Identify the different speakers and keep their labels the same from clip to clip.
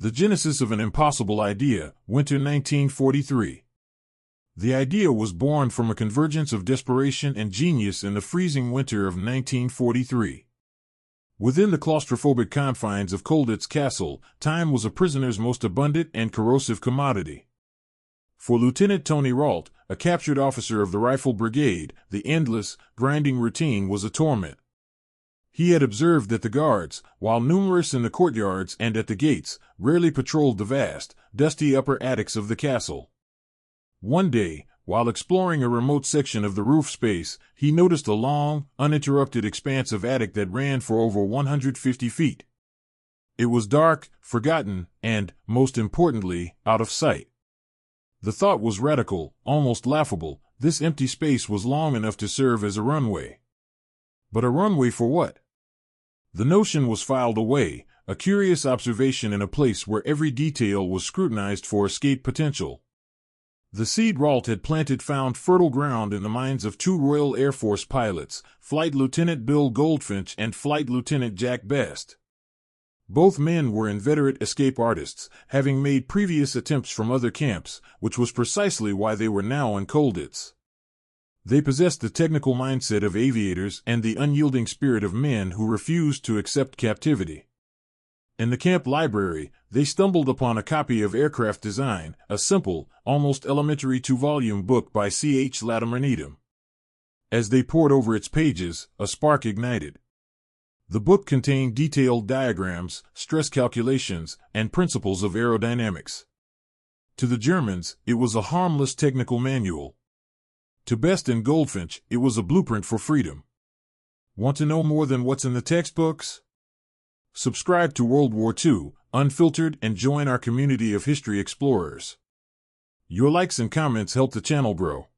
Speaker 1: The genesis of an impossible idea, winter 1943. The idea was born from a convergence of desperation and genius in the freezing winter of 1943. Within the claustrophobic confines of Colditz Castle, time was a prisoner's most abundant and corrosive commodity. For Lieutenant Tony Rault, a captured officer of the Rifle Brigade, the endless, grinding routine was a torment. He had observed that the guards, while numerous in the courtyards and at the gates, rarely patrolled the vast, dusty upper attics of the castle. One day, while exploring a remote section of the roof space, he noticed a long, uninterrupted expanse of attic that ran for over 150 feet. It was dark, forgotten, and, most importantly, out of sight. The thought was radical, almost laughable. This empty space was long enough to serve as a runway. But a runway for what? The notion was filed away, a curious observation in a place where every detail was scrutinized for escape potential. The seed Rault had planted found fertile ground in the minds of two Royal Air Force pilots, Flight Lieutenant Bill Goldfinch and Flight Lieutenant Jack Best. Both men were inveterate escape artists, having made previous attempts from other camps, which was precisely why they were now in Colditz. They possessed the technical mindset of aviators and the unyielding spirit of men who refused to accept captivity. In the camp library, they stumbled upon a copy of Aircraft Design, a simple, almost elementary two-volume book by C.H. Latimer Needham. As they pored over its pages, a spark ignited. The book contained detailed diagrams, stress calculations, and principles of aerodynamics. To the Germans, it was a harmless technical manual. To Best and Goldfinch, it was a blueprint for freedom. Want to know more than what's in the textbooks? Subscribe to World War II, Unfiltered, and join our community of history explorers. Your likes and comments help the channel grow.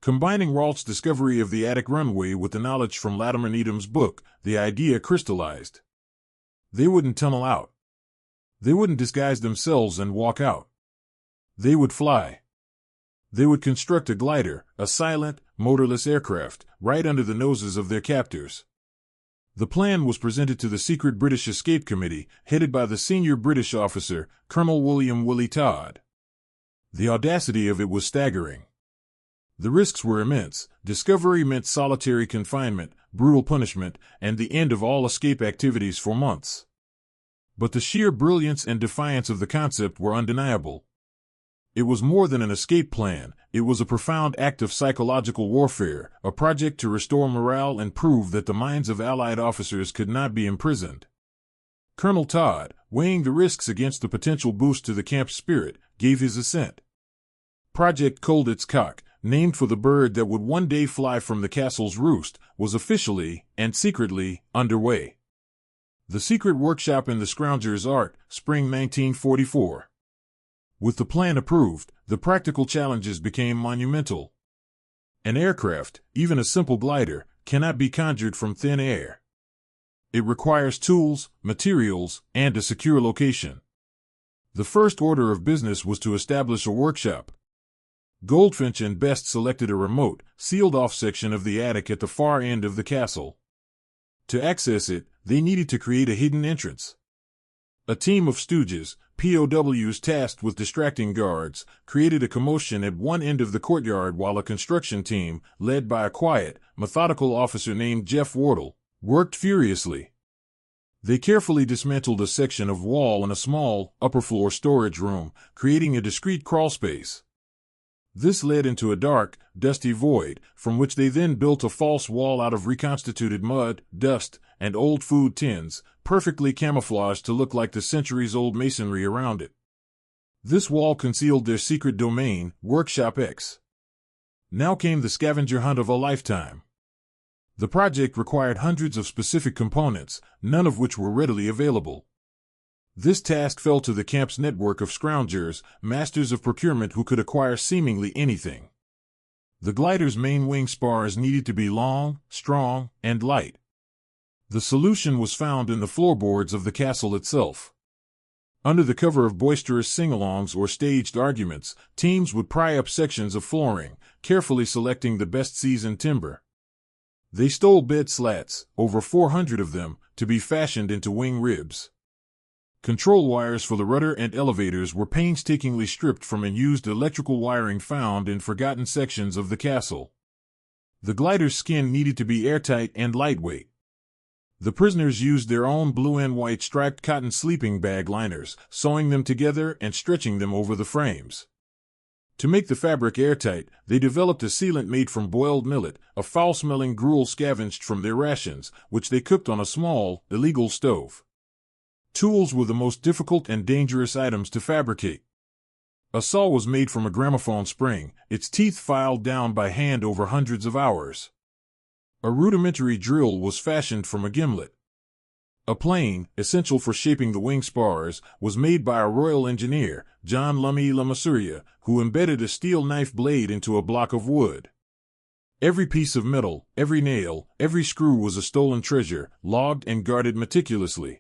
Speaker 1: Combining Rault's discovery of the attic runway with the knowledge from Latimer Needham's book, the idea crystallized. They wouldn't tunnel out. They wouldn't disguise themselves and walk out. They would fly. They would construct a glider, a silent, motorless aircraft, right under the noses of their captors. The plan was presented to the secret British Escape Committee, headed by the senior British officer, Colonel William Willie Todd. The audacity of it was staggering. The risks were immense. Discovery meant solitary confinement, brutal punishment, and the end of all escape activities for months. But the sheer brilliance and defiance of the concept were undeniable. It was more than an escape plan. It was a profound act of psychological warfare, a project to restore morale and prove that the minds of Allied officers could not be imprisoned. Colonel Todd, weighing the risks against the potential boost to the camp's spirit, gave his assent. Project Colditz Cock, named for the bird that would one day fly from the castle's roost, was officially, and secretly, underway. The Secret Workshop in the Scrounger's Art, Spring 1944. With the plan approved, the practical challenges became monumental. An aircraft, even a simple glider, cannot be conjured from thin air. It requires tools, materials, and a secure location. The first order of business was to establish a workshop. Goldfinch and Best selected a remote, sealed-off section of the attic at the far end of the castle. To access it, they needed to create a hidden entrance. A team of stooges, POWs tasked with distracting guards, created a commotion at one end of the courtyard while a construction team, led by a quiet, methodical officer named Jeff Wardle, worked furiously. They carefully dismantled a section of wall in a small, upper-floor storage room, creating a discreet crawlspace. This led into a dark, dusty void, from which they then built a false wall out of reconstituted mud, dust, and old food tins, perfectly camouflaged to look like the centuries-old masonry around it. This wall concealed their secret domain, Workshop X. Now came the scavenger hunt of a lifetime. The project required hundreds of specific components, none of which were readily available. This task fell to the camp's network of scroungers, masters of procurement who could acquire seemingly anything. The glider's main wing spars needed to be long, strong, and light. The solution was found in the floorboards of the castle itself. Under the cover of boisterous sing-alongs or staged arguments, teams would pry up sections of flooring, carefully selecting the best seasoned timber. They stole bed slats, over 400 of them, to be fashioned into wing ribs. Control wires for the rudder and elevators were painstakingly stripped from unused electrical wiring found in forgotten sections of the castle. The glider's skin needed to be airtight and lightweight. The prisoners used their own blue and white striped cotton sleeping bag liners, sewing them together and stretching them over the frames. To make the fabric airtight, they developed a sealant made from boiled millet, a foul-smelling gruel scavenged from their rations, which they cooked on a small, illegal stove. Tools were the most difficult and dangerous items to fabricate. A saw was made from a gramophone spring, its teeth filed down by hand over hundreds of hours. A rudimentary drill was fashioned from a gimlet. A plane, essential for shaping the wing spars, was made by a royal engineer, John Lummy Le Mesurier, who embedded a steel knife blade into a block of wood. Every piece of metal, every nail, every screw was a stolen treasure, logged and guarded meticulously.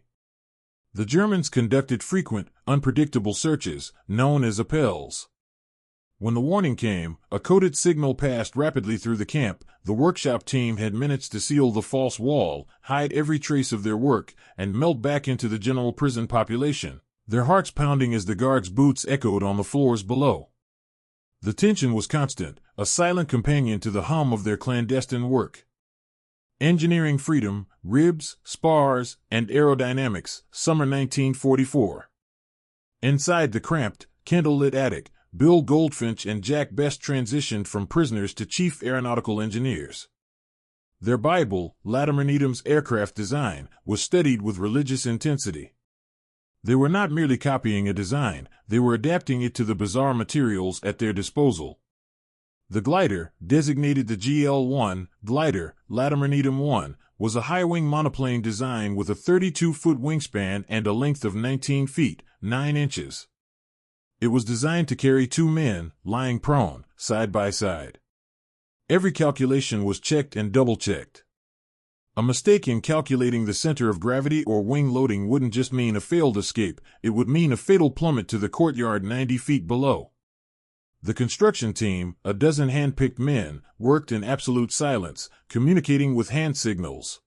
Speaker 1: The Germans conducted frequent, unpredictable searches, known as appels. When the warning came, a coded signal passed rapidly through the camp. The workshop team had minutes to seal the false wall, hide every trace of their work, and melt back into the general prison population, their hearts pounding as the guards' boots echoed on the floors below. The tension was constant, a silent companion to the hum of their clandestine work. Engineering Freedom, Ribs, Spars, and Aerodynamics, Summer 1944. Inside the cramped, candle-lit attic, Bill Goldfinch and Jack Best transitioned from prisoners to chief aeronautical engineers. Their Bible, Latimer Needham's Aircraft Design, was studied with religious intensity. They were not merely copying a design, they were adapting it to the bizarre materials at their disposal. The glider, designated the GL-1 glider, Latimer Needham 1, was a high-wing monoplane design with a 32-foot wingspan and a length of 19 feet, 9 inches. It was designed to carry 2 men, lying prone, side by side. Every calculation was checked and double-checked. A mistake in calculating the center of gravity or wing loading wouldn't just mean a failed escape, it would mean a fatal plummet to the courtyard 90 feet below. The construction team, a dozen hand-picked men, worked in absolute silence, communicating with hand signals.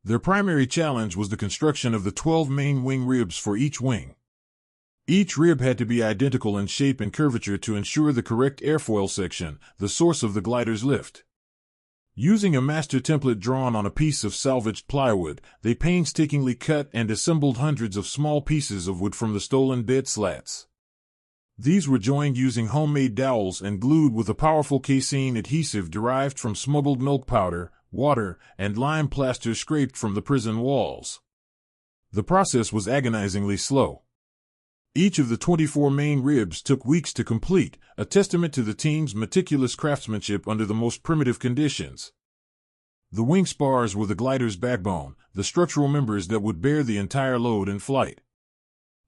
Speaker 1: Their primary challenge was the construction of the 12 main wing ribs for each wing. Each rib had to be identical in shape and curvature to ensure the correct airfoil section, the source of the glider's lift. Using a master template drawn on a piece of salvaged plywood, they painstakingly cut and assembled hundreds of small pieces of wood from the stolen bed slats. These were joined using homemade dowels and glued with a powerful casein adhesive derived from smuggled milk powder, water, and lime plaster scraped from the prison walls. The process was agonizingly slow. Each of the 24 main ribs took weeks to complete, a testament to the team's meticulous craftsmanship under the most primitive conditions. The wing spars were the glider's backbone, the structural members that would bear the entire load in flight.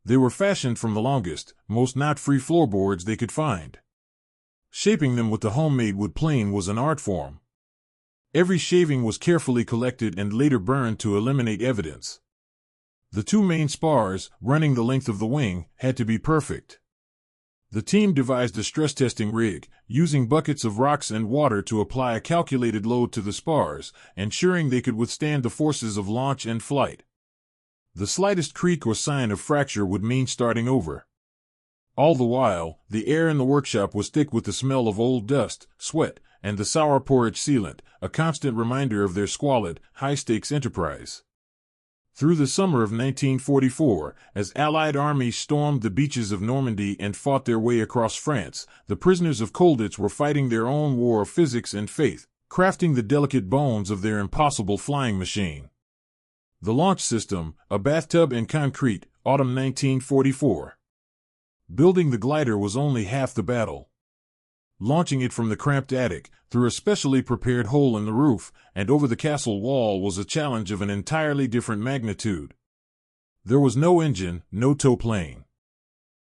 Speaker 1: They were fashioned from the longest, most knot-free floorboards they could find. Shaping them with the homemade wood plane was an art form. Every shaving was carefully collected and later burned to eliminate evidence. The 2 main spars, running the length of the wing, had to be perfect. The team devised a stress-testing rig, using buckets of rocks and water to apply a calculated load to the spars, ensuring they could withstand the forces of launch and flight. The slightest creak or sign of fracture would mean starting over. All the while, the air in the workshop was thick with the smell of old dust, sweat, and the sour porridge sealant, a constant reminder of their squalid, high-stakes enterprise. Through the summer of 1944, as Allied armies stormed the beaches of Normandy and fought their way across France, the prisoners of Colditz were fighting their own war of physics and faith, crafting the delicate bones of their impossible flying machine. The launch system, a bathtub in concrete, autumn 1944. Building the glider was only half the battle. Launching it from the cramped attic, through a specially prepared hole in the roof, and over the castle wall was a challenge of an entirely different magnitude. There was no engine, no tow plane.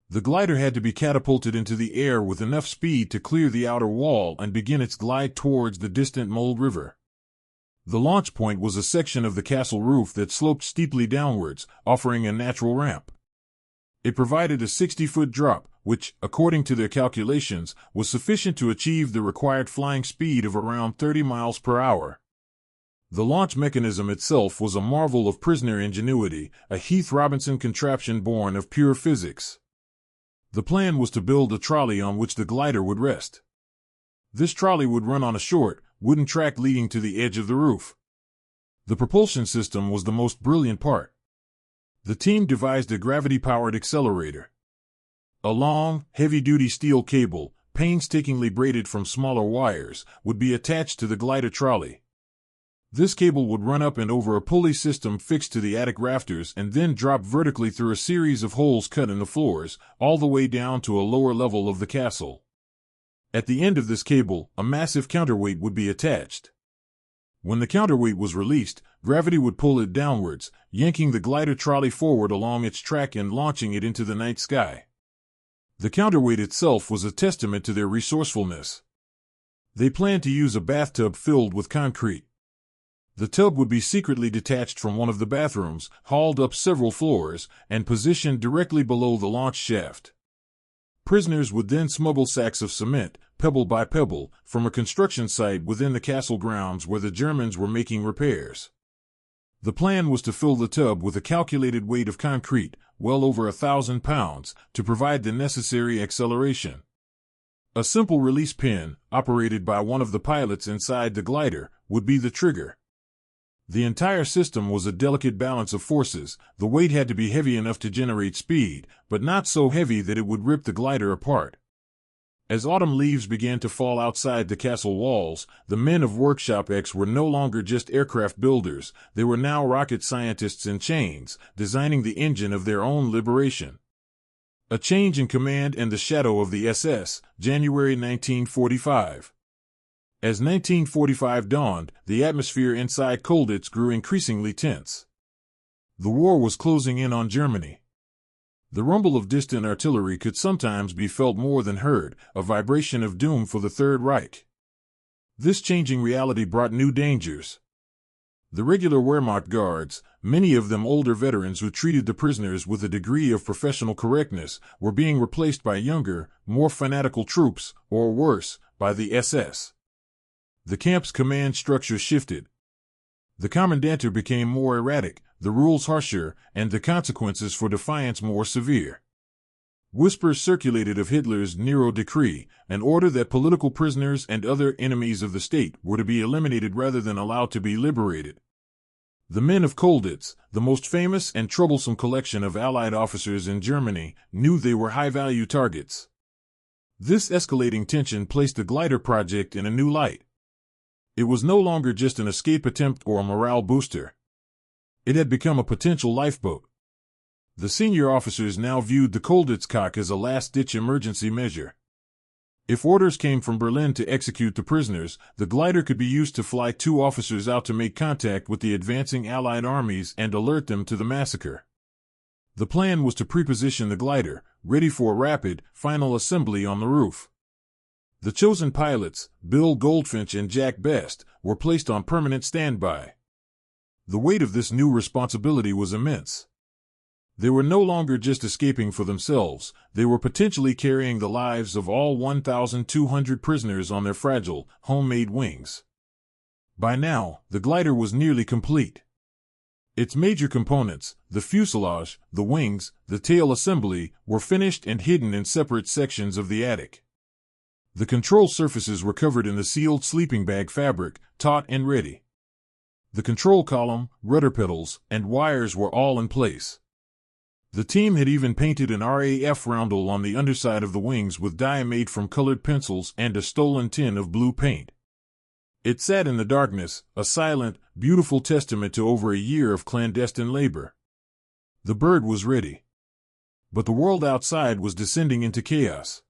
Speaker 1: The glider had to be catapulted into the air with enough speed to clear the outer wall and begin its glide towards the distant Mulde River. The launch point was a section of the castle roof that sloped steeply downwards, offering a natural ramp. It provided a 60-foot drop, which, according to their calculations, was sufficient to achieve the required flying speed of around 30 miles per hour. The launch mechanism itself was a marvel of prisoner ingenuity, a Heath Robinson contraption born of pure physics. The plan was to build a trolley on which the glider would rest. This trolley would run on a short, wooden track leading to the edge of the roof. The propulsion system was the most brilliant part. The team devised a gravity-powered accelerator. A long, heavy-duty steel cable, painstakingly braided from smaller wires, would be attached to the glider trolley. This cable would run up and over a pulley system fixed to the attic rafters and then drop vertically through a series of holes cut in the floors, all the way down to a lower level of the castle. At the end of this cable, a massive counterweight would be attached. When the counterweight was released, gravity would pull it downwards, yanking the glider trolley forward along its track and launching it into the night sky. The counterweight itself was a testament to their resourcefulness. They planned to use a bathtub filled with concrete. The tub would be secretly detached from one of the bathrooms, hauled up several floors, and positioned directly below the launch shaft. Prisoners would then smuggle sacks of cement, pebble by pebble, from a construction site within the castle grounds where the Germans were making repairs. The plan was to fill the tub with a calculated weight of concrete, well over 1,000 pounds, to provide the necessary acceleration. A simple release pin, operated by one of the pilots inside the glider, would be the trigger. The entire system was a delicate balance of forces. The weight had to be heavy enough to generate speed, but not so heavy that it would rip the glider apart. As autumn leaves began to fall outside the castle walls, the men of Workshop X were no longer just aircraft builders, they were now rocket scientists in chains, designing the engine of their own liberation. A change in command and the shadow of the SS, January 1945. As 1945 dawned, the atmosphere inside Colditz grew increasingly tense. The war was closing in on Germany. The rumble of distant artillery could sometimes be felt more than heard, a vibration of doom for the Third Reich. This changing reality brought new dangers. The regular Wehrmacht guards, many of them older veterans who treated the prisoners with a degree of professional correctness, were being replaced by younger, more fanatical troops, or worse, by the SS. The camp's command structure shifted. The commandanter became more erratic, the rules harsher, and the consequences for defiance more severe. Whispers circulated of Hitler's Nero decree, an order that political prisoners and other enemies of the state were to be eliminated rather than allowed to be liberated. The men of Colditz, the most famous and troublesome collection of Allied officers in Germany, knew they were high-value targets. This escalating tension placed the glider project in a new light. It was no longer just an escape attempt or a morale booster. It had become a potential lifeboat. The senior officers now viewed the Colditz Cock as a last-ditch emergency measure. If orders came from Berlin to execute the prisoners, the glider could be used to fly 2 officers out to make contact with the advancing Allied armies and alert them to the massacre. The plan was to preposition the glider, ready for a rapid, final assembly on the roof. The chosen pilots, Bill Goldfinch and Jack Best, were placed on permanent standby. The weight of this new responsibility was immense. They were no longer just escaping for themselves, they were potentially carrying the lives of all 1,200 prisoners on their fragile, homemade wings. By now, the glider was nearly complete. Its major components, the fuselage, the wings, the tail assembly, were finished and hidden in separate sections of the attic. The control surfaces were covered in the sealed sleeping bag fabric, taut and ready. The control column, rudder pedals, and wires were all in place. The team had even painted an RAF roundel on the underside of the wings with dye made from colored pencils and a stolen tin of blue paint. It sat in the darkness, a silent, beautiful testament to over a year of clandestine labor. The bird was ready. But the world outside was descending into chaos.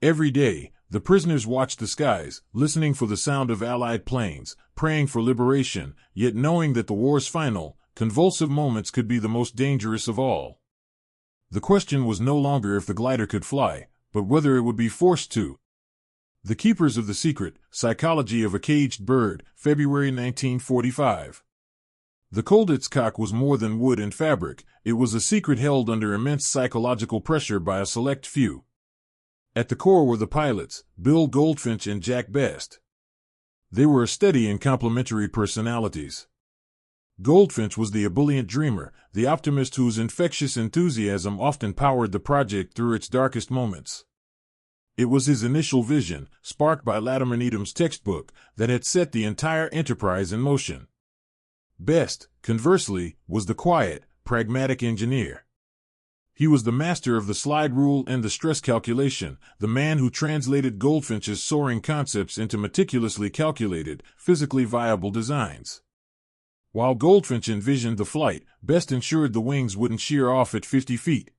Speaker 1: Every day, the prisoners watched the skies, listening for the sound of Allied planes, praying for liberation, yet knowing that the war's final, convulsive moments could be the most dangerous of all. The question was no longer if the glider could fly, but whether it would be forced to. The Keepers of the Secret, Psychology of a Caged Bird, February 1945. The Colditz Cock was more than wood and fabric, it was a secret held under immense psychological pressure by a select few. At the core were the pilots, Bill Goldfinch and Jack Best. They were a study in complementary personalities. Goldfinch was the ebullient dreamer, the optimist whose infectious enthusiasm often powered the project through its darkest moments. It was his initial vision, sparked by Latimer Needham's textbook, that had set the entire enterprise in motion. Best, conversely, was the quiet, pragmatic engineer. He was the master of the slide rule and the stress calculation, the man who translated Goldfinch's soaring concepts into meticulously calculated, physically viable designs. While Goldfinch envisioned the flight, Best ensured the wings wouldn't shear off at 50 feet.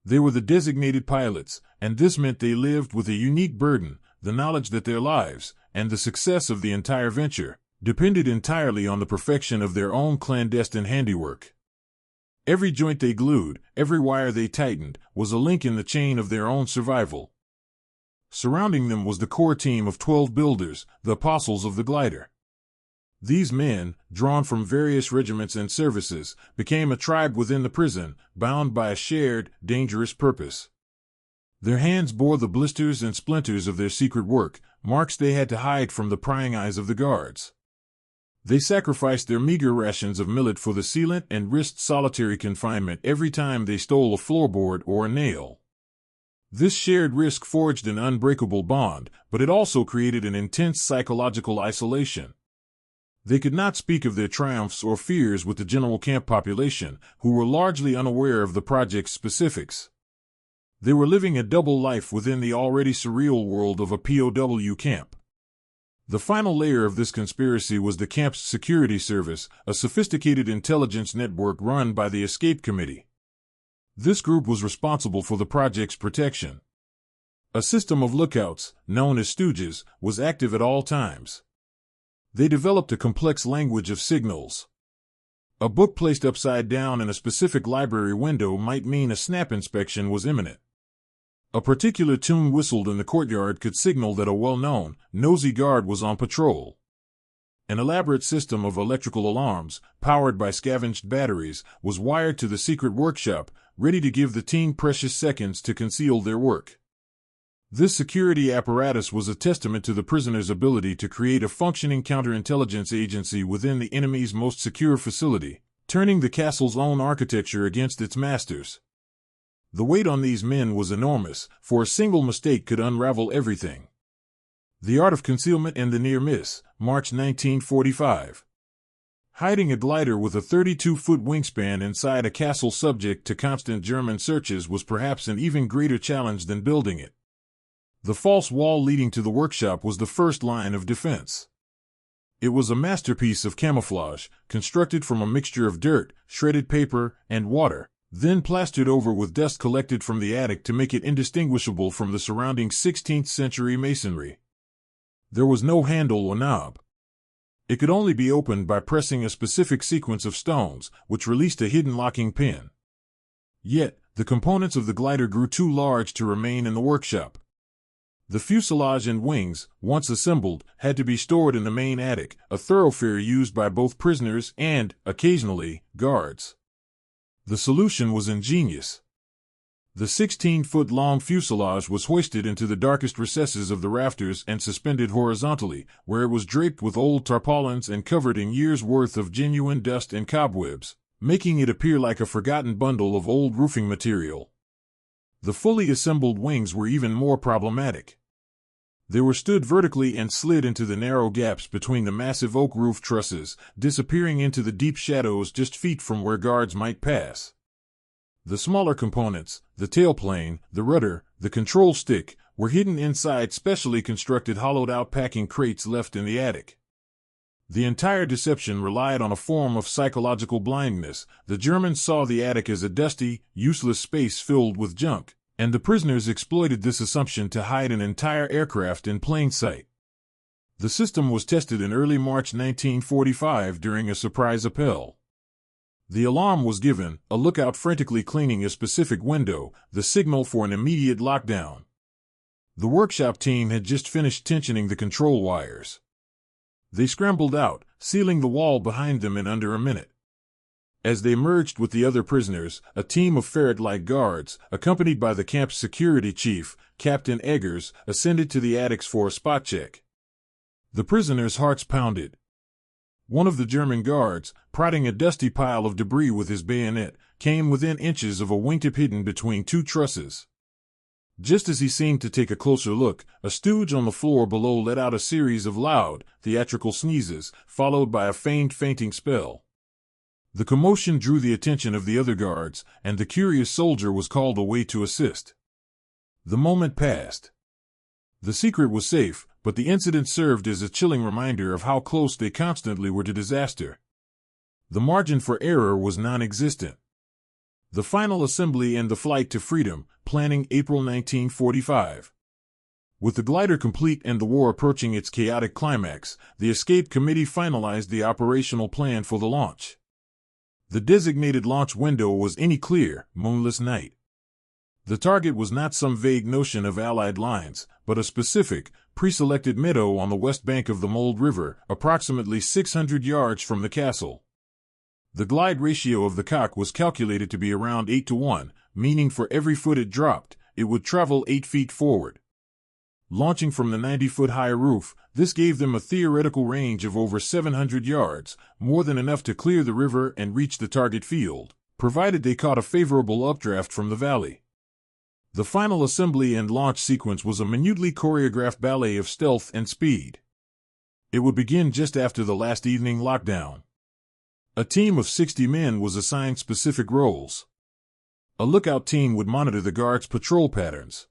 Speaker 1: They were the designated pilots, and this meant they lived with a unique burden, the knowledge that their lives, and the success of the entire venture, depended entirely on the perfection of their own clandestine handiwork. Every joint they glued, every wire they tightened, was a link in the chain of their own survival. Surrounding them was the core team of 12 builders, the apostles of the glider. These men, drawn from various regiments and services, became a tribe within the prison, bound by a shared, dangerous purpose. Their hands bore the blisters and splinters of their secret work, marks they had to hide from the prying eyes of the guards. They sacrificed their meager rations of millet for the sealant and risked solitary confinement every time they stole a floorboard or a nail. This shared risk forged an unbreakable bond, but it also created an intense psychological isolation. They could not speak of their triumphs or fears with the general camp population, who were largely unaware of the project's specifics. They were living a double life within the already surreal world of a POW camp. The final layer of this conspiracy was the camp's security service, a sophisticated intelligence network run by the Escape Committee. This group was responsible for the project's protection. A system of lookouts, known as stooges, was active at all times. They developed a complex language of signals. A book placed upside down in a specific library window might mean a snap inspection was imminent. A particular tune whistled in the courtyard could signal that a well-known, nosy guard was on patrol. An elaborate system of electrical alarms, powered by scavenged batteries, was wired to the secret workshop, ready to give the team precious seconds to conceal their work. This security apparatus was a testament to the prisoners' ability to create a functioning counterintelligence agency within the enemy's most secure facility, turning the castle's own architecture against its masters. The weight on these men was enormous, for a single mistake could unravel everything. The Art of Concealment and the Near Miss, March 1945. Hiding a glider with a 32-foot wingspan inside a castle subject to constant German searches was perhaps an even greater challenge than building it. The false wall leading to the workshop was the first line of defense. It was a masterpiece of camouflage, constructed from a mixture of dirt, shredded paper, and water, then plastered over with dust collected from the attic to make it indistinguishable from the surrounding 16th-century masonry. There was no handle or knob. It could only be opened by pressing a specific sequence of stones, which released a hidden locking pin. Yet, the components of the glider grew too large to remain in the workshop. The fuselage and wings, once assembled, had to be stored in the main attic, a thoroughfare used by both prisoners and, occasionally, guards. The solution was ingenious. The 16-foot-long fuselage was hoisted into the darkest recesses of the rafters and suspended horizontally, where it was draped with old tarpaulins and covered in years' worth of genuine dust and cobwebs, making it appear like a forgotten bundle of old roofing material. The fully assembled wings were even more problematic. They were stood vertically and slid into the narrow gaps between the massive oak roof trusses, disappearing into the deep shadows just feet from where guards might pass. The smaller components, the tailplane, the rudder, the control stick, were hidden inside specially constructed hollowed-out packing crates left in the attic. The entire deception relied on a form of psychological blindness. The Germans saw the attic as a dusty, useless space filled with junk, and the prisoners exploited this assumption to hide an entire aircraft in plain sight. The system was tested in early March 1945 during a surprise appel. The alarm was given, a lookout frantically cleaning a specific window, the signal for an immediate lockdown. The workshop team had just finished tensioning the control wires. They scrambled out, sealing the wall behind them in under a minute. As they merged with the other prisoners, a team of ferret-like guards, accompanied by the camp's security chief, Captain Eggers, ascended to the attics for a spot check. The prisoners' hearts pounded. One of the German guards, prodding a dusty pile of debris with his bayonet, came within inches of a wingtip hidden between two trusses. Just as he seemed to take a closer look, a stooge on the floor below let out a series of loud, theatrical sneezes, followed by a feigned fainting spell. The commotion drew the attention of the other guards, and the curious soldier was called away to assist. The moment passed. The secret was safe, but the incident served as a chilling reminder of how close they constantly were to disaster. The margin for error was non-existent. The final assembly and the flight to freedom, planning April 1945. With the glider complete and the war approaching its chaotic climax, the escape committee finalized the operational plan for the launch. The designated launch window was any clear, moonless night. The target was not some vague notion of Allied lines, but a specific, pre-selected meadow on the west bank of the Mulde River, approximately 600 yards from the castle. The glide ratio of the Cock was calculated to be around 8-to-1, meaning for every foot it dropped, it would travel 8 feet forward. Launching from the 90-foot-high roof, this gave them a theoretical range of over 700 yards, more than enough to clear the river and reach the target field, provided they caught a favorable updraft from the valley. The final assembly and launch sequence was a minutely choreographed ballet of stealth and speed. It would begin just after the last evening lockdown. A team of 60 men was assigned specific roles. A lookout team would monitor the guards' patrol patterns.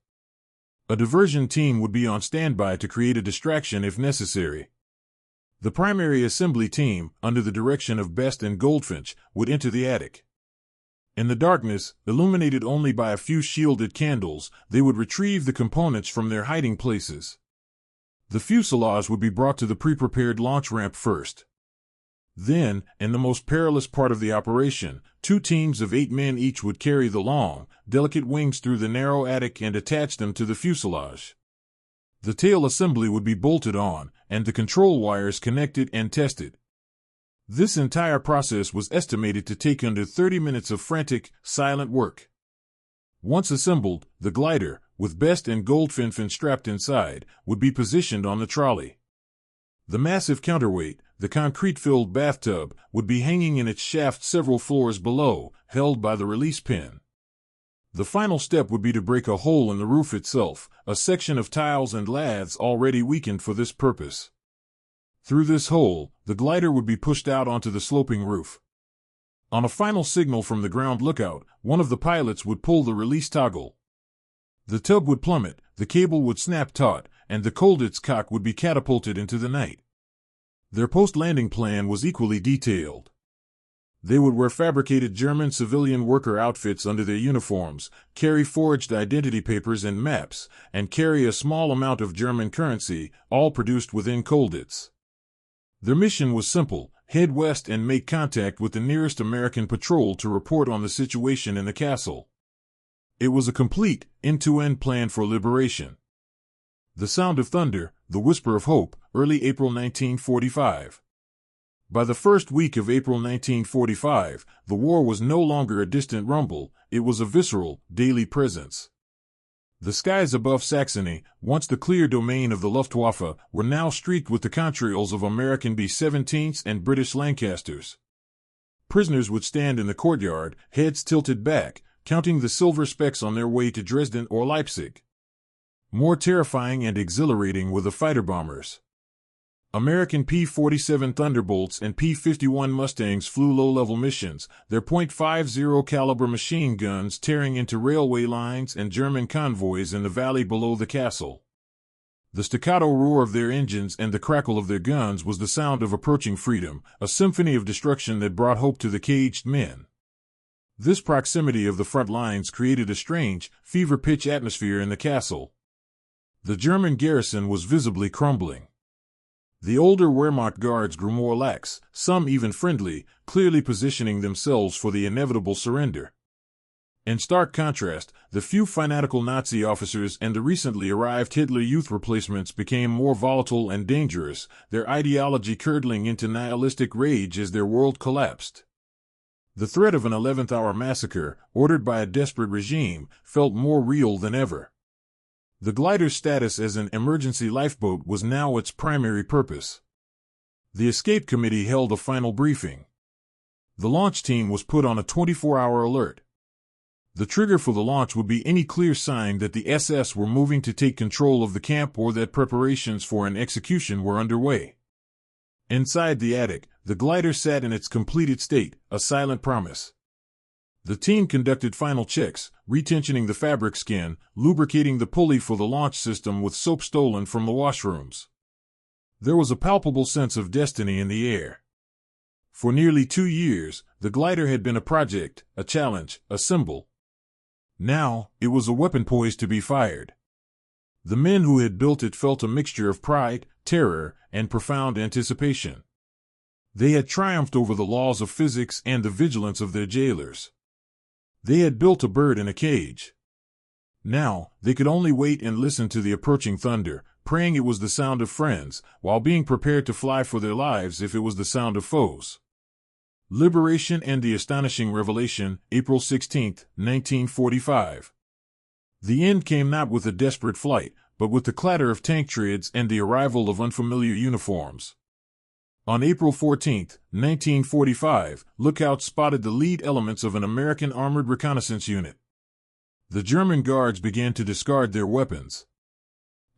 Speaker 1: A diversion team would be on standby to create a distraction if necessary. The primary assembly team, under the direction of Best and Goldfinch, would enter the attic. In the darkness, illuminated only by a few shielded candles, they would retrieve the components from their hiding places. The fuselage would be brought to the pre-prepared launch ramp first. Then, in the most perilous part of the operation, 2 teams of 8 men each would carry the long, delicate wings through the narrow attic and attach them to the fuselage. The tail assembly would be bolted on, and the control wires connected and tested. This entire process was estimated to take under 30 minutes of frantic, silent work. Once assembled, the glider, with Best and Goldfinch strapped inside, would be positioned on the trolley. The massive counterweight, the concrete-filled bathtub, would be hanging in its shaft several floors below, held by the release pin. The final step would be to break a hole in the roof itself, a section of tiles and laths already weakened for this purpose. Through this hole, the glider would be pushed out onto the sloping roof. On a final signal from the ground lookout, one of the pilots would pull the release toggle. The tub would plummet, the cable would snap taut, and the Colditz Cock would be catapulted into the night. Their post-landing plan was equally detailed. They would wear fabricated German civilian worker outfits under their uniforms, carry forged identity papers and maps, and carry a small amount of German currency, all produced within Colditz. Their mission was simple: head west and make contact with the nearest American patrol to report on the situation in the castle. It was a complete, end-to-end plan for liberation. The sound of thunder, the whisper of hope, early April 1945. By the first week of April 1945, the war was no longer a distant rumble, it was a visceral, daily presence. The skies above Saxony, once the clear domain of the Luftwaffe, were now streaked with the contrails of American B-17s and British Lancasters. Prisoners would stand in the courtyard, heads tilted back, counting the silver specks on their way to Dresden or Leipzig. More terrifying and exhilarating were the fighter bombers. American P-47 Thunderbolts and P-51 Mustangs flew low-level missions, their .50 caliber machine guns tearing into railway lines and German convoys in the valley below the castle. The staccato roar of their engines and the crackle of their guns was the sound of approaching freedom, a symphony of destruction that brought hope to the caged men. This proximity of the front lines created a strange, fever-pitch atmosphere in the castle. The German garrison was visibly crumbling. The older Wehrmacht guards grew more lax, some even friendly, clearly positioning themselves for the inevitable surrender. In stark contrast, the few fanatical Nazi officers and the recently arrived Hitler Youth replacements became more volatile and dangerous, their ideology curdling into nihilistic rage as their world collapsed. The threat of an 11th-hour massacre, ordered by a desperate regime, felt more real than ever. The glider's status as an emergency lifeboat was now its primary purpose. The escape committee held a final briefing. The launch team was put on a 24-hour alert. The trigger for the launch would be any clear sign that the SS were moving to take control of the camp or that preparations for an execution were underway. Inside the attic, the glider sat in its completed state, a silent promise. The team conducted final checks, retensioning the fabric skin, lubricating the pulley for the launch system with soap stolen from the washrooms. There was a palpable sense of destiny in the air. For nearly 2 years, the glider had been a project, a challenge, a symbol. Now, it was a weapon poised to be fired. The men who had built it felt a mixture of pride, terror, and profound anticipation. They had triumphed over the laws of physics and the vigilance of their jailers. They had built a bird in a cage. Now, they could only wait and listen to the approaching thunder, praying it was the sound of friends, while being prepared to fly for their lives if it was the sound of foes. Liberation and the Astonishing Revelation, April 16, 1945. The end came not with a desperate flight, but with the clatter of tank treads and the arrival of unfamiliar uniforms. On April 14, 1945, lookouts spotted the lead elements of an American armored reconnaissance unit. The German guards began to discard their weapons.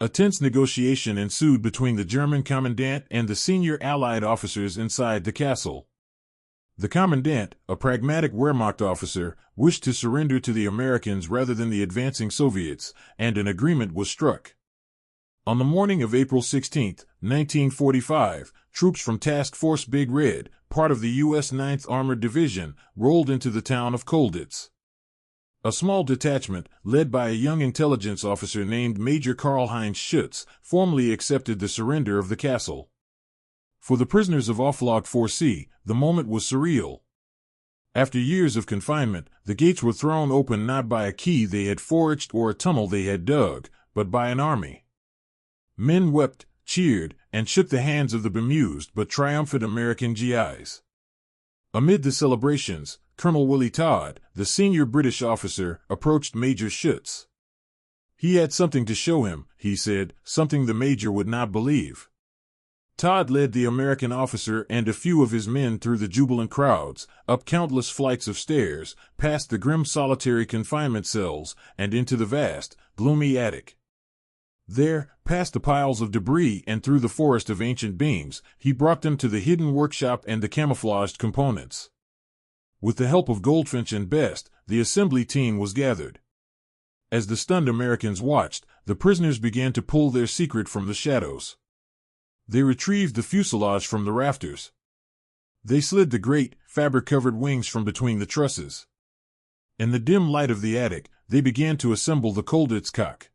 Speaker 1: A tense negotiation ensued between the German commandant and the senior Allied officers inside the castle. The commandant, a pragmatic Wehrmacht officer, wished to surrender to the Americans rather than the advancing Soviets, and an agreement was struck. On the morning of April 16, 1945, troops from Task Force Big Red, part of the U.S. 9th Armored Division, rolled into the town of Colditz. A small detachment, led by a young intelligence officer named Major Karl-Heinz Schütz, formally accepted the surrender of the castle. For the prisoners of Oflag IV-C, the moment was surreal. After years of confinement, the gates were thrown open not by a key they had forged or a tunnel they had dug, but by an army. Men wept, cheered, and shook the hands of the bemused but triumphant American GIs. Amid the celebrations, Colonel Willie Todd, the senior British officer, approached Major Schütz. He had something to show him, he said, something the major would not believe. Todd led the American officer and a few of his men through the jubilant crowds, up countless flights of stairs, past the grim solitary confinement cells, and into the vast, gloomy attic. There, past the piles of debris and through the forest of ancient beams, he brought them to the hidden workshop and the camouflaged components. With the help of Goldfinch and Best, the assembly team was gathered. As the stunned Americans watched, the prisoners began to pull their secret from the shadows. They retrieved the fuselage from the rafters. They slid the great, fabric-covered wings from between the trusses. In the dim light of the attic, they began to assemble the Colditz Cock.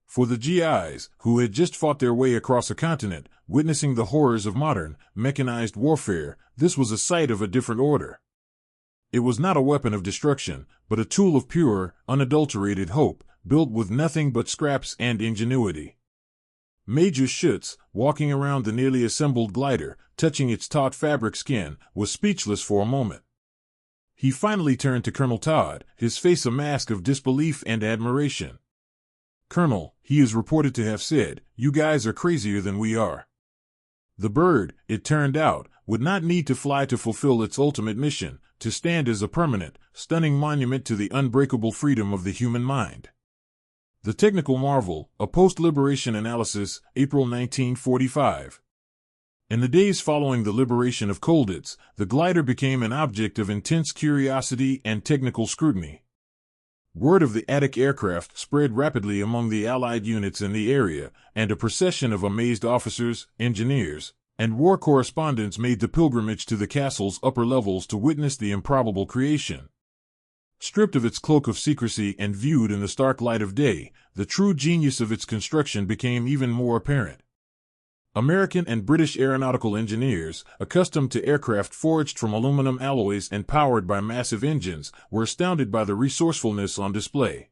Speaker 1: For the GIs, who had just fought their way across a continent, witnessing the horrors of modern, mechanized warfare, this was a sight of a different order. It was not a weapon of destruction, but a tool of pure, unadulterated hope, built with nothing but scraps and ingenuity. Major Schütz, walking around the nearly assembled glider, touching its taut fabric skin, was speechless for a moment. He finally turned to Colonel Todd, his face a mask of disbelief and admiration. "Colonel," he is reported to have said, "you guys are crazier than we are." The bird, it turned out, would not need to fly to fulfill its ultimate mission, to stand as a permanent, stunning monument to the unbreakable freedom of the human mind. The Technical Marvel, a post-liberation analysis, April 1945. In the days following the liberation of Colditz, the glider became an object of intense curiosity and technical scrutiny. Word of the attic aircraft spread rapidly among the Allied units in the area, and a procession of amazed officers, engineers, and war correspondents made the pilgrimage to the castle's upper levels to witness the improbable creation. Stripped of its cloak of secrecy and viewed in the stark light of day, the true genius of its construction became even more apparent. American and British aeronautical engineers, accustomed to aircraft forged from aluminum alloys and powered by massive engines, were astounded by the resourcefulness on display.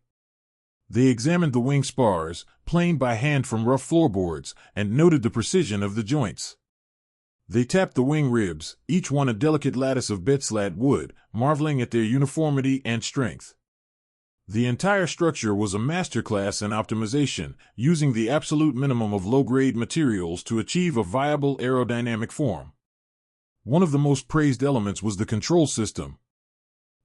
Speaker 1: They examined the wing spars, planed by hand from rough floorboards, and noted the precision of the joints. They tapped the wing ribs, each one a delicate lattice of betslat wood, marveling at their uniformity and strength. The entire structure was a masterclass in optimization, using the absolute minimum of low-grade materials to achieve a viable aerodynamic form. One of the most praised elements was the control system.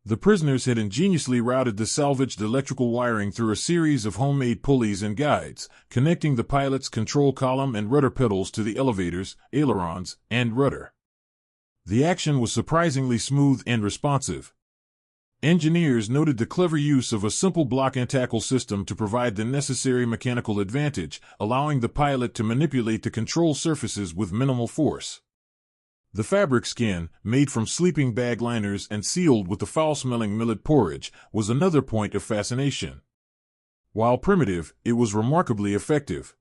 Speaker 1: The prisoners had ingeniously routed the salvaged electrical wiring through a series of homemade pulleys and guides, connecting the pilot's control column and rudder pedals to the elevators, ailerons, and rudder. The action was surprisingly smooth and responsive. Engineers noted the clever use of a simple block and tackle system to provide the necessary mechanical advantage, allowing the pilot to manipulate the control surfaces with minimal force. The fabric skin, made from sleeping bag liners and sealed with the foul-smelling millet porridge, was another point of fascination. While primitive, it was remarkably effective.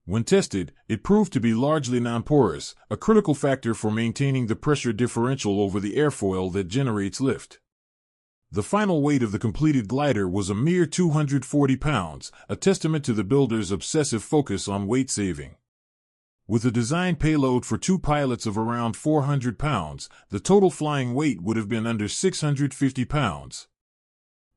Speaker 1: When tested, it proved to be largely non-porous, a critical factor for maintaining the pressure differential over the airfoil that generates lift. The final weight of the completed glider was a mere 240 pounds, a testament to the builder's obsessive focus on weight saving. With a design payload for 2 pilots of around 400 pounds, the total flying weight would have been under 650 pounds.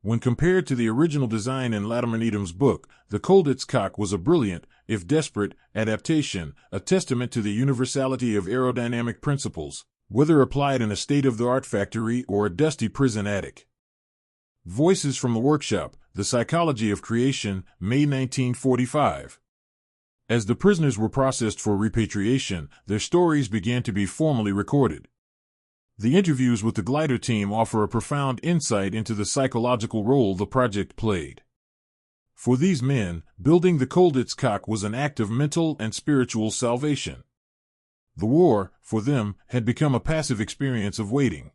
Speaker 1: When compared to the original design in Latimer Needham's book, the Colditz Cock was a brilliant, if desperate, adaptation, a testament to the universality of aerodynamic principles, whether applied in a state-of-the-art factory or a dusty prison attic. Voices from the Workshop, The Psychology of Creation, May 1945. As the prisoners were processed for repatriation, their stories began to be formally recorded. The interviews with the glider team offer a profound insight into the psychological role the project played. For these men, building the Colditz Cock was an act of mental and spiritual salvation. The war, for them, had become a passive experience of waiting.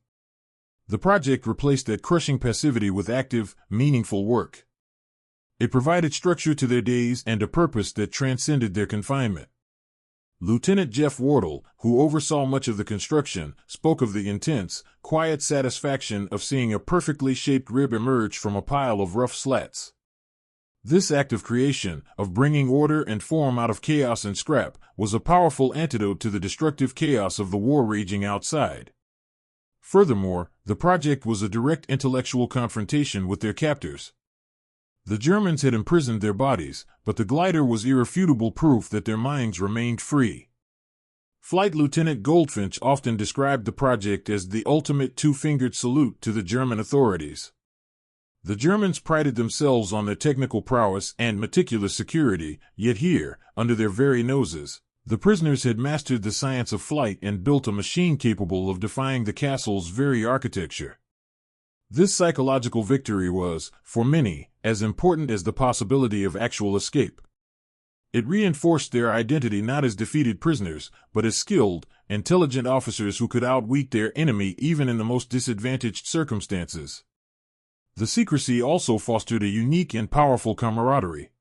Speaker 1: The project replaced that crushing passivity with active, meaningful work. It provided structure to their days and a purpose that transcended their confinement. Lieutenant Jeff Wardle, who oversaw much of the construction, spoke of the intense, quiet satisfaction of seeing a perfectly shaped rib emerge from a pile of rough slats. This act of creation, of bringing order and form out of chaos and scrap, was a powerful antidote to the destructive chaos of the war raging outside. Furthermore, the project was a direct intellectual confrontation with their captors. The Germans had imprisoned their bodies, but the glider was irrefutable proof that their minds remained free. Flight Lieutenant Goldfinch often described the project as the ultimate two-fingered salute to the German authorities. The Germans prided themselves on their technical prowess and meticulous security, yet here, under their very noses, the prisoners had mastered the science of flight and built a machine capable of defying the castle's very architecture. This psychological victory was, for many, as important as the possibility of actual escape. It reinforced their identity not as defeated prisoners, but as skilled, intelligent officers who could outwit their enemy even in the most disadvantaged circumstances. The secrecy also fostered a unique and powerful camaraderie.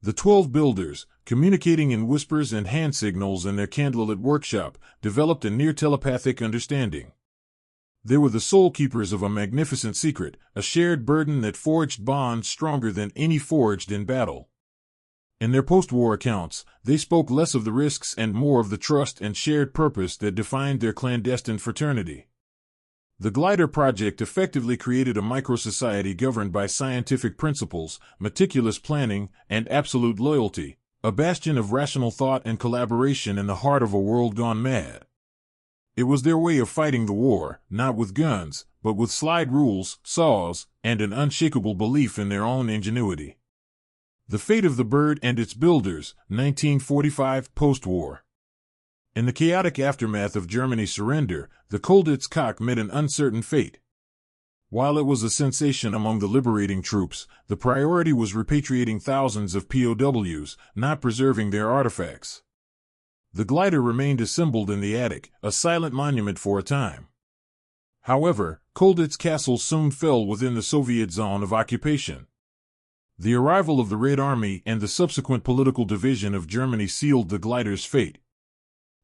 Speaker 1: The 12 builders, communicating in whispers and hand signals in their candlelit workshop, developed a near telepathic understanding. They were the sole keepers of a magnificent secret, a shared burden that forged bonds stronger than any forged in battle. In their post-war accounts, they spoke less of the risks and more of the trust and shared purpose that defined their clandestine fraternity. The glider project effectively created a micro-society governed by scientific principles, meticulous planning, and absolute loyalty, a bastion of rational thought and collaboration in the heart of a world gone mad. It was their way of fighting the war, not with guns, but with slide rules, saws, and an unshakable belief in their own ingenuity. The fate of the bird and its builders, 1945 post-war. In the chaotic aftermath of Germany's surrender, the Colditz Cock met an uncertain fate. While it was a sensation among the liberating troops, the priority was repatriating thousands of POWs, not preserving their artifacts. The glider remained assembled in the attic, a silent monument for a time. However, Colditz Castle soon fell within the Soviet zone of occupation. The arrival of the Red Army and the subsequent political division of Germany sealed the glider's fate.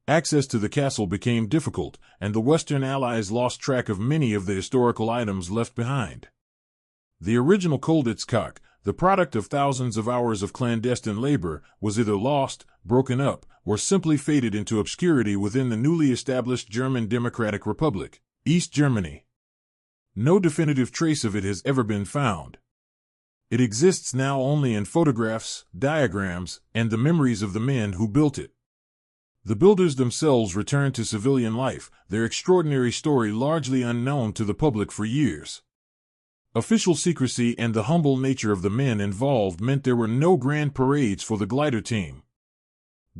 Speaker 1: Access to the castle became difficult, and the Western Allies lost track of many of the historical items left behind. The original Colditz Cock, the product of thousands of hours of clandestine labor, was either lost, broken up, or simply faded into obscurity within the newly established German Democratic Republic, East Germany. No definitive trace of it has ever been found. It exists now only in photographs, diagrams, and the memories of the men who built it. The builders themselves returned to civilian life, their extraordinary story largely unknown to the public for years. Official secrecy and the humble nature of the men involved meant there were no grand parades for the glider team.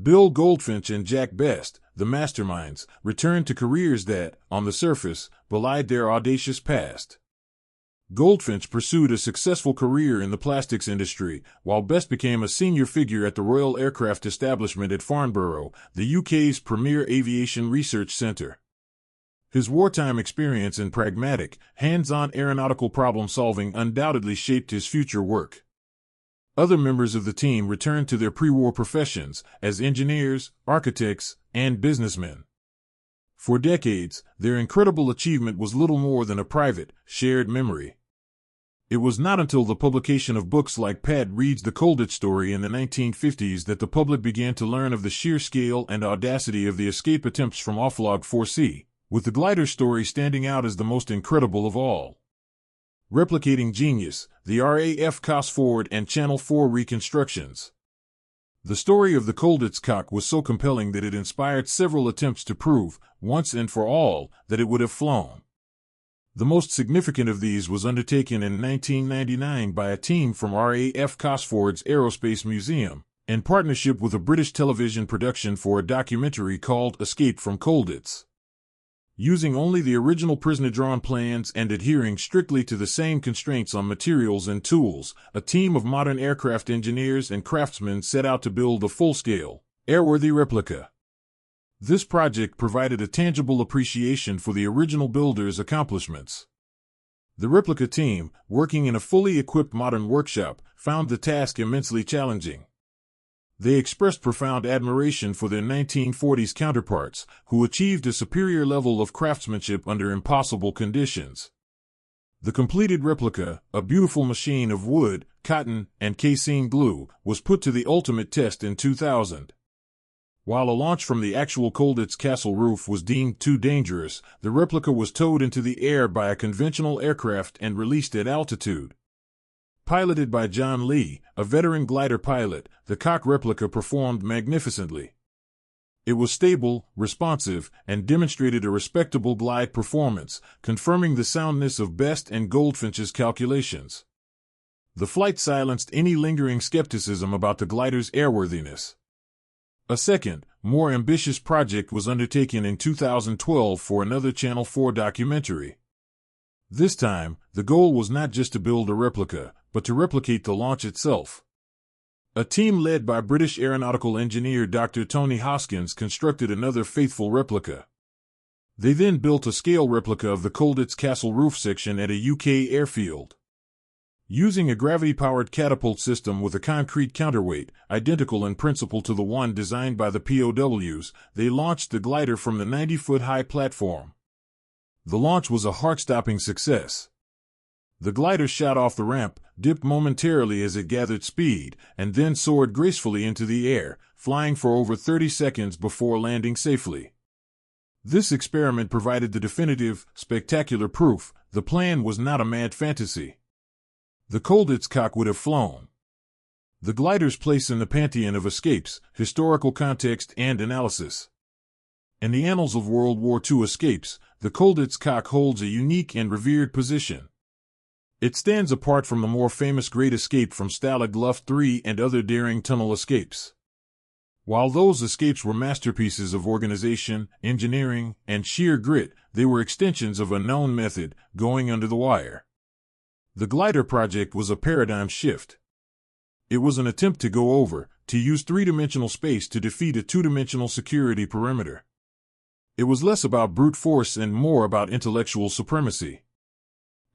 Speaker 1: Bill Goldfinch and Jack Best, the masterminds, returned to careers that, on the surface, belied their audacious past. Goldfinch pursued a successful career in the plastics industry, while Best became a senior figure at the Royal Aircraft Establishment at Farnborough, the UK's premier aviation research centre. His wartime experience and pragmatic, hands-on aeronautical problem-solving undoubtedly shaped his future work. Other members of the team returned to their pre-war professions as engineers, architects, and businessmen. For decades, their incredible achievement was little more than a private, shared memory. It was not until the publication of books like Pat Reed's The Colditz Story in the 1950s that the public began to learn of the sheer scale and audacity of the escape attempts from Oflag IV-C, with the glider story standing out as the most incredible of all. Replicating genius, the RAF Cosford and Channel 4 reconstructions. The story of the Colditz Cock was so compelling that it inspired several attempts to prove, once and for all, that it would have flown. The most significant of these was undertaken in 1999 by a team from RAF Cosford's Aerospace Museum, in partnership with a British television production for a documentary called Escape from Colditz. Using only the original prisoner-drawn plans and adhering strictly to the same constraints on materials and tools, a team of modern aircraft engineers and craftsmen set out to build a full-scale, airworthy replica. This project provided a tangible appreciation for the original builders' accomplishments. The replica team, working in a fully equipped modern workshop, found the task immensely challenging. They expressed profound admiration for their 1940s counterparts, who achieved a superior level of craftsmanship under impossible conditions. The completed replica, a beautiful machine of wood, cotton, and casein glue, was put to the ultimate test in 2000. While a launch from the actual Colditz Castle roof was deemed too dangerous, the replica was towed into the air by a conventional aircraft and released at altitude. Piloted by John Lee, a veteran glider pilot, the Cock replica performed magnificently. It was stable, responsive, and demonstrated a respectable glide performance, confirming the soundness of Best and Goldfinch's calculations. The flight silenced any lingering skepticism about the glider's airworthiness. A second, more ambitious project was undertaken in 2012 for another Channel 4 documentary. This time, the goal was not just to build a replica, but to replicate the launch itself. A team led by British aeronautical engineer Dr. Tony Hoskins constructed another faithful replica. They then built a scale replica of the Colditz Castle roof section at a UK airfield. Using a gravity-powered catapult system with a concrete counterweight, identical in principle to the one designed by the POWs, they launched the glider from the 90-foot-high platform. The launch was a heart-stopping success. The glider shot off the ramp, dipped momentarily as it gathered speed, and then soared gracefully into the air, flying for over 30 seconds before landing safely. This experiment provided the definitive, spectacular proof the plan was not a mad fantasy. The Colditz Cock would have flown. The glider's place in the pantheon of escapes, historical context, and analysis. In the annals of World War II escapes, the Colditz Cock holds a unique and revered position. It stands apart from the more famous Great Escape from Stalag Luft III and other daring tunnel escapes. While those escapes were masterpieces of organization, engineering, and sheer grit, they were extensions of a known method, going under the wire. The glider project was a paradigm shift. It was an attempt to go over, to use three-dimensional space to defeat a two-dimensional security perimeter. It was less about brute force and more about intellectual supremacy.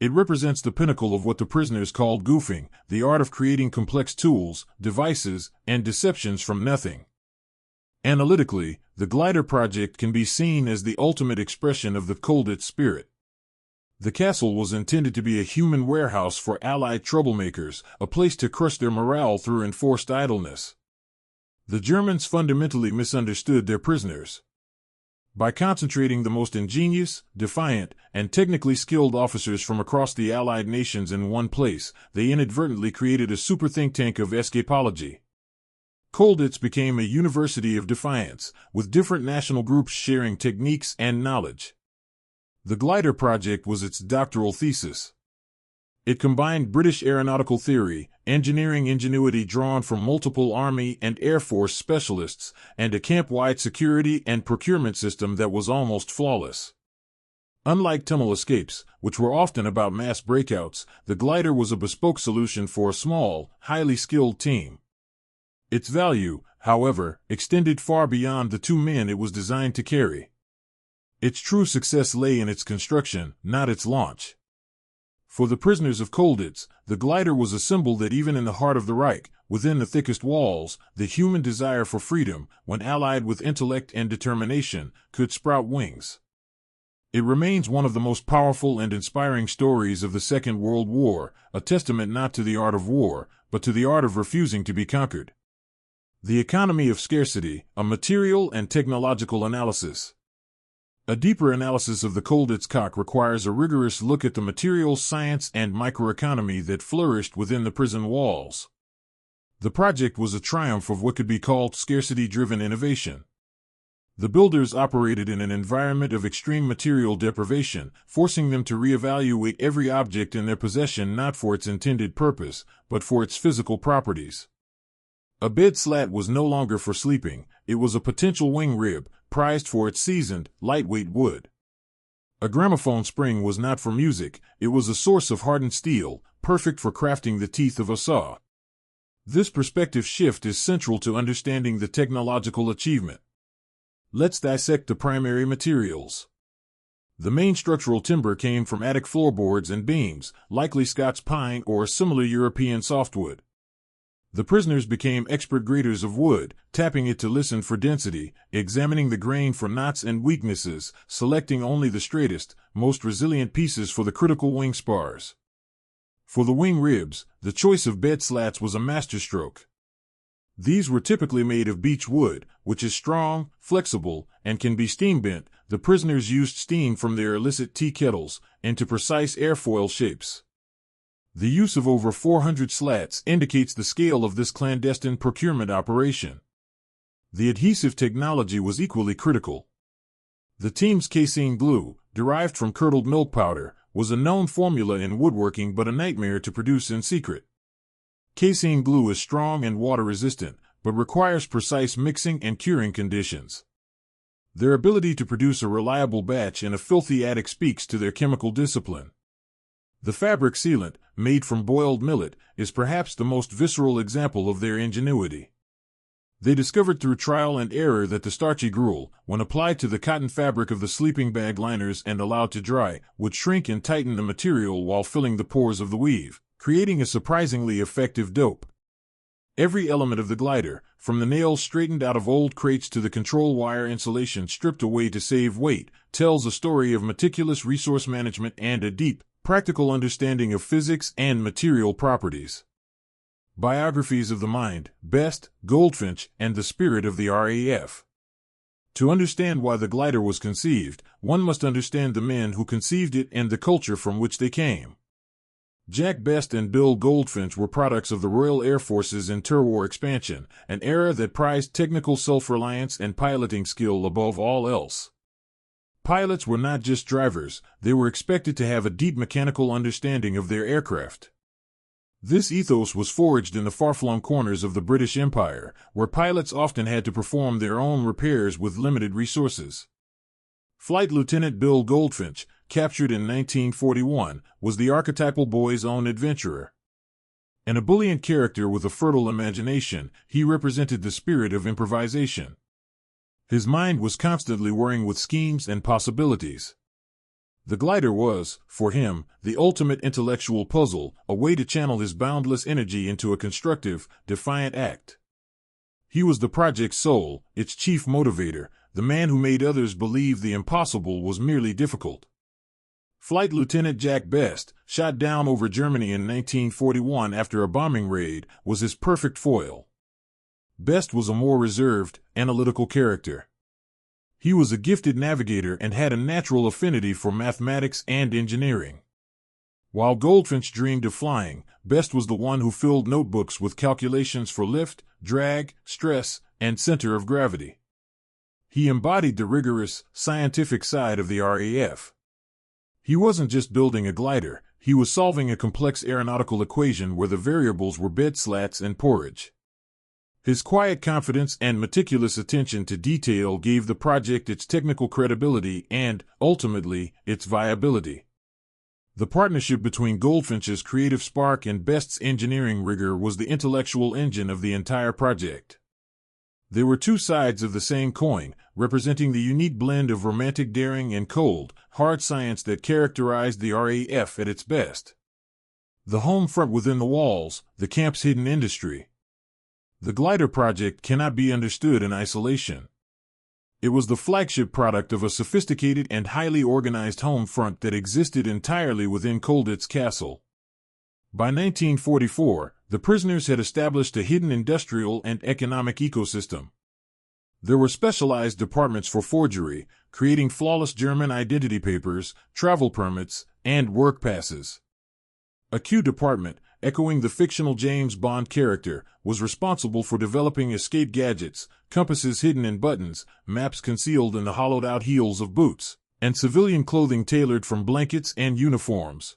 Speaker 1: It represents the pinnacle of what the prisoners called goofing, the art of creating complex tools, devices, and deceptions from nothing. Analytically, the glider project can be seen as the ultimate expression of the Colditz spirit. The castle was intended to be a human warehouse for Allied troublemakers, a place to crush their morale through enforced idleness. The Germans fundamentally misunderstood their prisoners. By concentrating the most ingenious, defiant, and technically skilled officers from across the Allied nations in one place, they inadvertently created a super think tank of escapology. Colditz became a university of defiance, with different national groups sharing techniques and knowledge. The glider project was its doctoral thesis. It combined British aeronautical theory, engineering ingenuity drawn from multiple Army and Air Force specialists, and a camp-wide security and procurement system that was almost flawless. Unlike tunnel escapes, which were often about mass breakouts, the glider was a bespoke solution for a small, highly skilled team. Its value, however, extended far beyond the 2 men it was designed to carry. Its true success lay in its construction, not its launch. For the prisoners of Colditz, the glider was a symbol that even in the heart of the Reich, within the thickest walls, the human desire for freedom, when allied with intellect and determination, could sprout wings. It remains one of the most powerful and inspiring stories of the Second World War, a testament not to the art of war, but to the art of refusing to be conquered. The economy of scarcity, a material and technological analysis. A deeper analysis of the Colditz Cock requires a rigorous look at the materials science and microeconomy that flourished within the prison walls. The project was a triumph of what could be called scarcity-driven innovation. The builders operated in an environment of extreme material deprivation, forcing them to reevaluate every object in their possession not for its intended purpose, but for its physical properties. A bed slat was no longer for sleeping, it was a potential wing rib, prized for its seasoned, lightweight wood. A gramophone spring was not for music, it was a source of hardened steel, perfect for crafting the teeth of a saw. This perspective shift is central to understanding the technological achievement. Let's dissect the primary materials. The main structural timber came from attic floorboards and beams, likely Scots pine or a similar European softwood. The prisoners became expert graders of wood, tapping it to listen for density, examining the grain for knots and weaknesses, selecting only the straightest, most resilient pieces for the critical wing spars. For the wing ribs, the choice of bed slats was a masterstroke. These were typically made of beech wood, which is strong, flexible, and can be steam bent. The prisoners used steam from their illicit tea kettles into precise airfoil shapes. The use of over 400 slats indicates the scale of this clandestine procurement operation. The adhesive technology was equally critical. The team's casein glue, derived from curdled milk powder, was a known formula in woodworking but a nightmare to produce in secret. Casein glue is strong and water-resistant, but requires precise mixing and curing conditions. Their ability to produce a reliable batch in a filthy attic speaks to their chemical discipline. The fabric sealant, made from boiled millet, is perhaps the most visceral example of their ingenuity. They discovered through trial and error that the starchy gruel, when applied to the cotton fabric of the sleeping bag liners and allowed to dry, would shrink and tighten the material while filling the pores of the weave, creating a surprisingly effective dope. Every element of the glider, from the nails straightened out of old crates to the control wire insulation stripped away to save weight, tells a story of meticulous resource management and a deep, practical understanding of physics and material properties. Biographies of the Mind, Best, Goldfinch, and the Spirit of the RAF. To understand why the glider was conceived, one must understand the men who conceived it and the culture from which they came. Jack Best and Bill Goldfinch were products of the Royal Air Force's interwar expansion, an era that prized technical self-reliance and piloting skill above all else. Pilots were not just drivers, they were expected to have a deep mechanical understanding of their aircraft. This ethos was forged in the far-flung corners of the British Empire, where pilots often had to perform their own repairs with limited resources. Flight Lieutenant Bill Goldfinch, captured in 1941, was the archetypal boy's own adventurer. An ebullient character with a fertile imagination, he represented the spirit of improvisation. His mind was constantly whirring with schemes and possibilities. The glider was, for him, the ultimate intellectual puzzle, a way to channel his boundless energy into a constructive, defiant act. He was the project's soul, its chief motivator, the man who made others believe the impossible was merely difficult. Flight Lieutenant Jack Best, shot down over Germany in 1941 after a bombing raid, was his perfect foil. Best was a more reserved, analytical character. He was a gifted navigator and had a natural affinity for mathematics and engineering. While Goldfinch dreamed of flying, Best was the one who filled notebooks with calculations for lift, drag, stress, and center of gravity. He embodied the rigorous, scientific side of the RAF. He wasn't just building a glider, he was solving a complex aeronautical equation where the variables were bed slats and porridge. His quiet confidence and meticulous attention to detail gave the project its technical credibility and, ultimately, its viability. The partnership between Goldfinch's creative spark and Best's engineering rigor was the intellectual engine of the entire project. There were two sides of the same coin, representing the unique blend of romantic daring and cold, hard science that characterized the RAF at its best. The home front within the walls, the camp's hidden industry. The glider project cannot be understood in isolation. It was the flagship product of a sophisticated and highly organized home front that existed entirely within Colditz Castle. By 1944, the prisoners had established a hidden industrial and economic ecosystem. There were specialized departments for forgery, creating flawless German identity papers, travel permits, and work passes. A Q department, echoing the fictional James Bond character, was responsible for developing escape gadgets, compasses hidden in buttons, maps concealed in the hollowed-out heels of boots, and civilian clothing tailored from blankets and uniforms.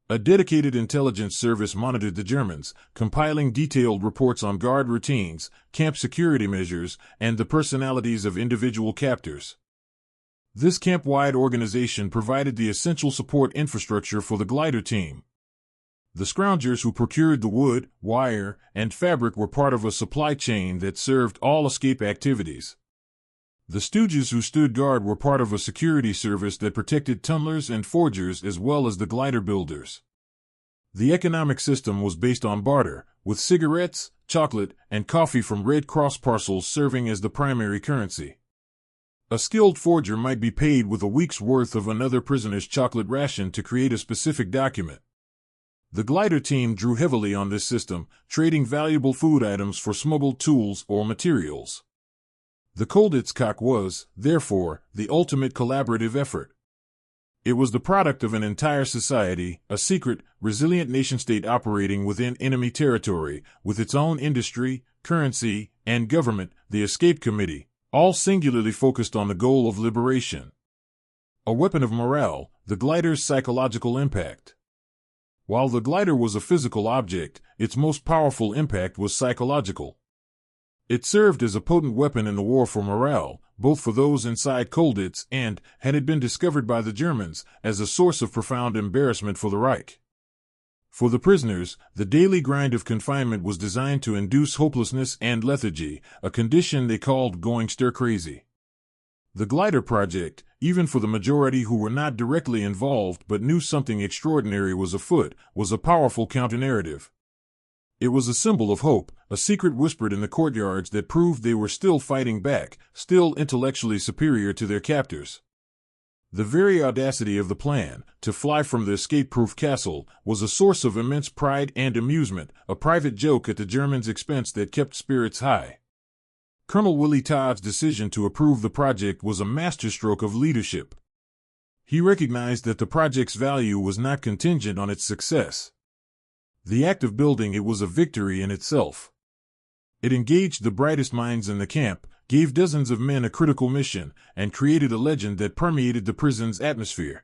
Speaker 1: A dedicated intelligence service monitored the Germans, compiling detailed reports on guard routines, camp security measures, and the personalities of individual captors. This camp-wide organization provided the essential support infrastructure for the glider team. The scroungers who procured the wood, wire, and fabric were part of a supply chain that served all escape activities. The stooges who stood guard were part of a security service that protected tunnelers and forgers as well as the glider builders. The economic system was based on barter, with cigarettes, chocolate, and coffee from Red Cross parcels serving as the primary currency. A skilled forger might be paid with a week's worth of another prisoner's chocolate ration to create a specific document. The glider team drew heavily on this system, trading valuable food items for smuggled tools or materials. The Colditz Cock was, therefore, the ultimate collaborative effort. It was the product of an entire society, a secret, resilient nation-state operating within enemy territory, with its own industry, currency, and government, the Escape Committee, all singularly focused on the goal of liberation. A weapon of morale, the glider's psychological impact. While the glider was a physical object, its most powerful impact was psychological. It served as a potent weapon in the war for morale, both for those inside Colditz and, had it been discovered by the Germans, as a source of profound embarrassment for the Reich. For the prisoners, the daily grind of confinement was designed to induce hopelessness and lethargy, a condition they called going stir-crazy. The glider project, even for the majority who were not directly involved but knew something extraordinary was afoot, was a powerful counter-narrative. It was a symbol of hope, a secret whispered in the courtyards that proved they were still fighting back, still intellectually superior to their captors. The very audacity of the plan, to fly from the escape-proof castle, was a source of immense pride and amusement, a private joke at the Germans' expense that kept spirits high. Colonel Willie Todd's decision to approve the project was a masterstroke of leadership. He recognized that the project's value was not contingent on its success. The act of building it was a victory in itself. It engaged the brightest minds in the camp, gave dozens of men a critical mission, and created a legend that permeated the prison's atmosphere.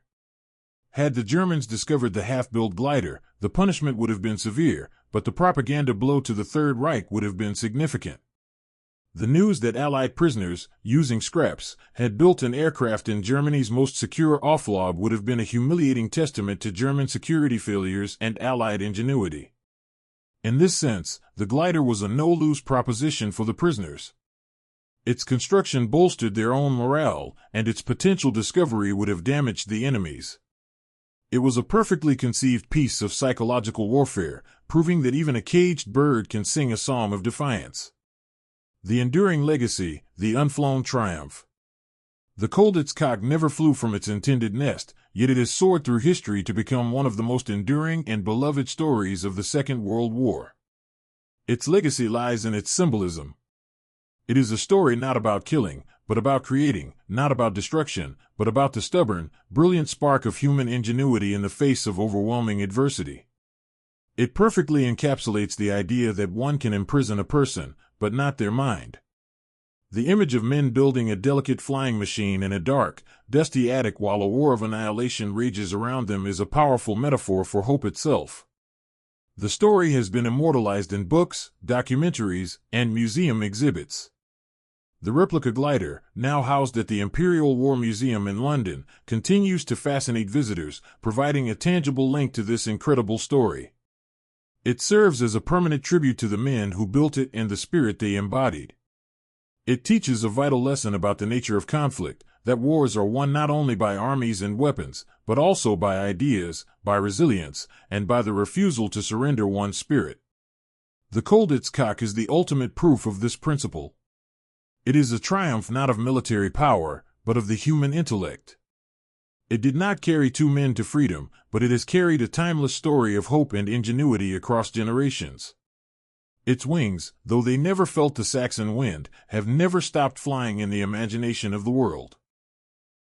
Speaker 1: Had the Germans discovered the half-built glider, the punishment would have been severe, but the propaganda blow to the Third Reich would have been significant. The news that Allied prisoners, using scraps, had built an aircraft in Germany's most secure Oflag would have been a humiliating testament to German security failures and Allied ingenuity. In this sense, the glider was a no-lose proposition for the prisoners. Its construction bolstered their own morale, and its potential discovery would have damaged the enemy's. It was a perfectly conceived piece of psychological warfare, proving that even a caged bird can sing a song of defiance. The enduring legacy, the unflown triumph. The Colditz Cock never flew from its intended nest, yet it has soared through history to become one of the most enduring and beloved stories of the Second World War. Its legacy lies in its symbolism. It is a story not about killing, but about creating, not about destruction, but about the stubborn, brilliant spark of human ingenuity in the face of overwhelming adversity. It perfectly encapsulates the idea that one can imprison a person, but not their mind. The image of men building a delicate flying machine in a dark, dusty attic while a war of annihilation rages around them is a powerful metaphor for hope itself. The story has been immortalized in books, documentaries, and museum exhibits. The replica glider, now housed at the Imperial War Museum in London, continues to fascinate visitors, providing a tangible link to this incredible story. It serves as a permanent tribute to the men who built it and the spirit they embodied. It teaches a vital lesson about the nature of conflict, that wars are won not only by armies and weapons, but also by ideas, by resilience, and by the refusal to surrender one's spirit. The Colditz Cock is the ultimate proof of this principle. It is a triumph not of military power, but of the human intellect. It did not carry two men to freedom, but it has carried a timeless story of hope and ingenuity across generations. Its wings, though they never felt the Saxon wind, have never stopped flying in the imagination of the world.